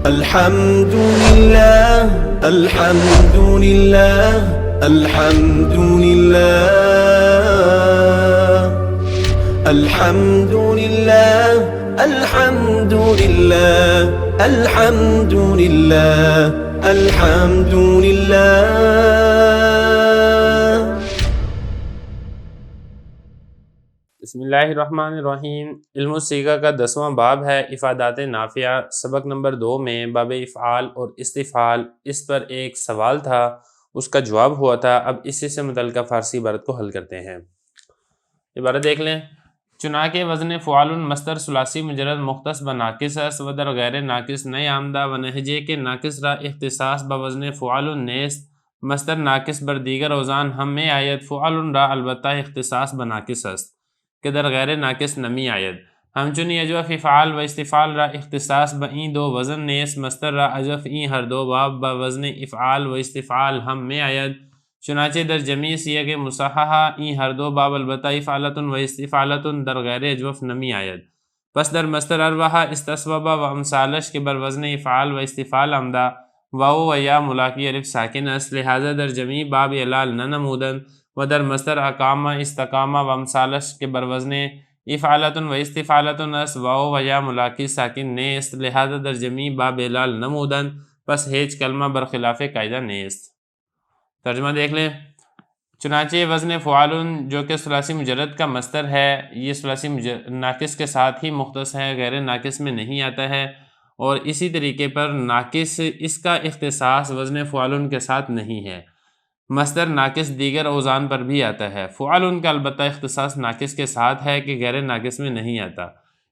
الحمد لله الحمد لله الحمد لله الحمد لله الحمد لله الحمد لله الحمد لله. بسم اللہ الرحمن الرحیم. علم الصیغہ کا 10واں باب ہے افادات نافعہ. سبق نمبر 2 میں باب افعال اور استفعال، اس پر ایک سوال تھا، اس کا جواب ہوا تھا. اب اسی سے متعلقہ فارسی عبارت کو حل کرتے ہیں. عبارت دیکھ لیں. چنانکہ وزن فعال مصدر ثلاثی مجرد مختص بناقص است و در غیر ناقص نہیں آمدہ و نہجے کے ناقص را اختصاص بوزن فعال نیست. مصدر ناقص بر دیگر اوزان ہم میں آید فعال را البتہ اختصاص بناقص است کہ در غیر ناقص نمی آید. ہمچنین اجوف افعال و استفعال را اختصاص بئین دو وزن نیست. مصدر را اجوف این ہر دو باب با وزن افعال و استفعال ہم میں آید. چنانچہ در جمیع صیغ مصححہ این ہر دو باب البتہ افعالۃ و استفعالۃ در غیر اجوف نمی آید. پس در مصدر اربعہ استصوب و امثالش کے بر وزن افعال و استفعال آمدہ واو و یا ملاقی الف ساکن است، لہذا در جمیع باب علال نہ نمودند. و در مصدر اقامہ استقامہ و امثالش کے بر وزن افعالۃ و استفعالۃ است، واو و یا ملاقی ساکن نیست، لہذا در جمیع باب علال نمودند. پس ہیچ کلمہ برخلاف قاعدہ نیست. ترجمہ دیکھ لیں. چنانچہ وزن فعال جو کہ ثلاثی مجرد کا مصدر ہے، یہ ثلاثی ناقص کے ساتھ ہی مختص ہے، غیر ناقص میں نہیں آتا ہے. اور اسی طریقے پر ناقص اس کا اختصاص وزن فعال کے ساتھ نہیں ہے. مصدر ناقص دیگر اوزان پر بھی آتا ہے. فعال کا البتہ اختصاص ناقص کے ساتھ ہے کہ غیر ناقص میں نہیں آتا.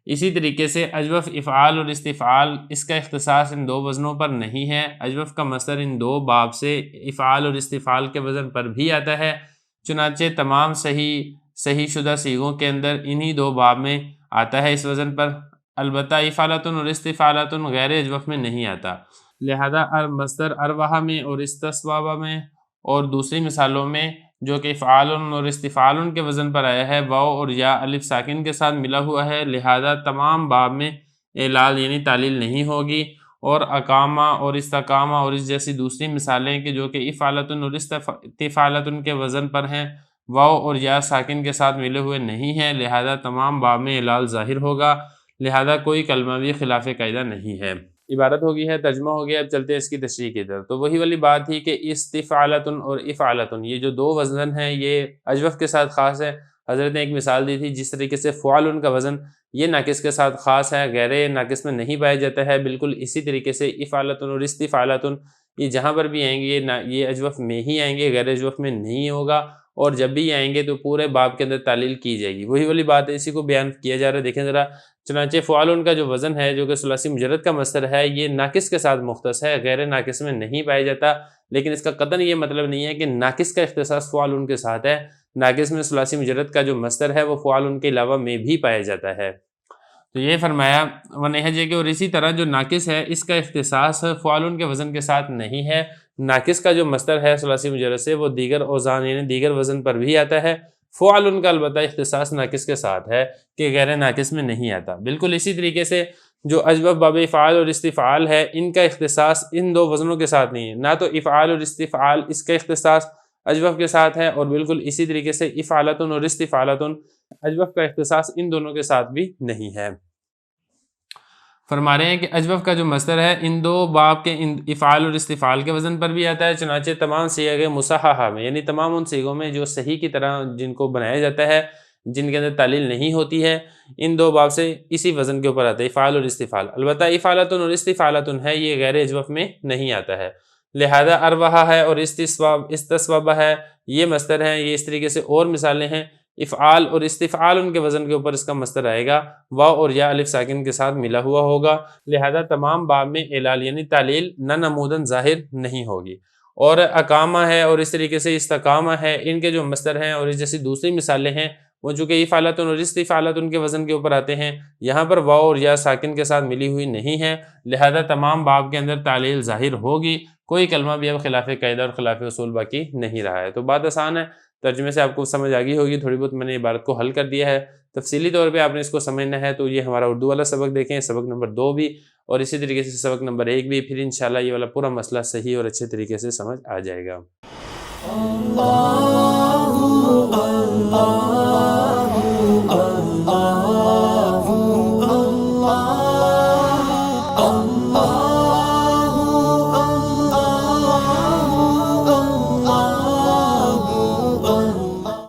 اسی طریقے سے اجوف افعال اور استفعال، اس کا اختصاص ان دو وزنوں پر نہیں ہے. اجوف کا مصدر ان دو باب سے افعال اور استفعال کے وزن پر بھی آتا ہے. چنانچہ تمام صحیح شدہ صیغوں کے اندر انہی دو باب میں آتا ہے اس وزن پر. البتہ افعالۃ اور استفعالۃ غیر اجوف میں نہیں آتا. لہذا مصدر اربعہ میں اور استصواب میں اور دوسری مثالوں میں جو کہ افعال اور استفعال کے وزن پر آیا ہے، واو اور یا الف ساکن کے ساتھ ملا ہوا ہے، لہذا تمام باب میں اعلال یعنی تعلیل نہیں ہوگی. اور اقامہ اور استقامہ اور اس جیسی دوسری مثالیں کہ جو کہ افعالۃ اور استفعالۃ کے وزن پر ہیں، واو اور یا ساکن کے ساتھ ملے ہوئے نہیں ہیں، لہذا تمام باب میں اعلال ظاہر ہوگا، لہذا کوئی کلمہ بھی خلاف قاعدہ نہیں ہے. عبارت ہو گئی ہے، ترجمہ ہو گیا. اب چلتے ہیں اس کی تشریح کی طرف. تو وہی والی بات تھی کہ استفعالۃ اور افعالۃ، یہ جو دو وزن ہیں یہ اجوف کے ساتھ خاص ہے. حضرت نے ایک مثال دی تھی جس طریقے سے فعال کا وزن یہ ناقص کے ساتھ خاص ہے، غیر ناقص میں نہیں پایا جاتا ہے. بالکل اسی طریقے سے افعالۃ اور استفعالۃ یہ جہاں پر بھی آئیں گے یہ اجوف میں ہی آئیں گے، غیر اجوف میں نہیں ہوگا. اور جب بھی آئیں گے تو پورے باب کے اندر تعلیل کی جائے گی. وہی والی بات ہے، اسی کو بیان کیا جا رہا ہے. دیکھیں ذرا. چنانچہ فعال کا جو وزن ہے جو کہ ثلاثی مجرد کا مصدر ہے، یہ ناقص کے ساتھ مختص ہے، غیر ناقص میں نہیں پایا جاتا. لیکن اس کا قطعاً یہ مطلب نہیں ہے کہ ناقص کا اختصاص فعال کے ساتھ ہے. ناقص میں ثلاثی مجرد کا جو مصدر ہے وہ فعال کے علاوہ میں بھی پایا جاتا ہے. تو یہ فرمایا ونہجے کہ اور اسی طرح جو ناقص ہے اس کا اختصاص فعال کے وزن کے ساتھ نہیں ہے. ناقص کا جو مصدر ہے ثلاثی مجرد سے وہ دیگر اوزان یعنی دیگر وزن پر بھی آتا ہے. فعال کا البتہ اختصاص ناقص کے ساتھ ہے کہ غیر ناقص میں نہیں آتا. بالکل اسی طریقے سے جو اجوف باب افعال اور استفعال ہے ان کا اختصاص ان دو وزنوں کے ساتھ نہیں ہے. نہ تو افعال اور استفعال اس کا اختصاص اجوف کے ساتھ ہے، اور بالکل اسی طریقے سے افعالۃ اور استفعالۃ اجوف کا اختصاص ان دونوں کے ساتھ بھی نہیں ہے. فرما رہے ہیں کہ اجوف کا جو مصدر ہے ان دو باب کے افعال اور استفعال کے وزن پر بھی آتا ہے. چنانچہ تمام صیغ مصححہ میں یعنی تمام ان صیغوں میں جو صحیح کی طرح جن کو بنایا جاتا ہے، جن کے اندر تعلیل نہیں ہوتی ہے، ان دو باب سے اسی وزن کے اوپر آتا ہے افعال اور استفعال. البتہ افعالۃ اور استفعالۃ ہے یہ غیر اجوف میں نہیں آتا ہے. لہذا اربعہ ہے اور استصواب ہے، یہ مصدر ہیں. یہ اس طریقے سے اور مثالیں ہیں. افعال اور استفعال ان کے وزن کے اوپر اس کا مصدر آئے گا، واو اور یا الف ساکن کے ساتھ ملا ہوا ہوگا، لہذا تمام باب میں اعلال یعنی تعلیل نہ نمودن ظاہر نہیں ہوگی. اور اقامہ ہے اور اس طریقے سے استقامہ ہے، ان کے جو مصدر ہیں اور اس جیسی دوسری مثالیں ہیں وہ چونکہ افعالۃ اور استفعالۃ ان کے وزن کے اوپر آتے ہیں، یہاں پر واو اور یا ساکن کے ساتھ ملی ہوئی نہیں ہے، لہذا تمام باب کے اندر تعلیل ظاہر ہوگی. کوئی کلمہ بھی اب خلاف قاعدہ اور خلاف اصول باقی نہیں رہا ہے. تو بات آسان ہے، ترجمے سے آپ کو سمجھ آ گئی ہوگی. تھوڑی بہت میں نے عبارت کو حل کر دیا ہے. تفصیلی طور پہ آپ نے اس کو سمجھنا ہے تو یہ ہمارا اردو والا سبق دیکھیں، سبق نمبر 2 بھی، اور اسی طریقے سے سبق نمبر 1 بھی، پھر انشاءاللہ یہ والا پورا مسئلہ صحیح اور اچھے طریقے سے سمجھ آ جائے گا۔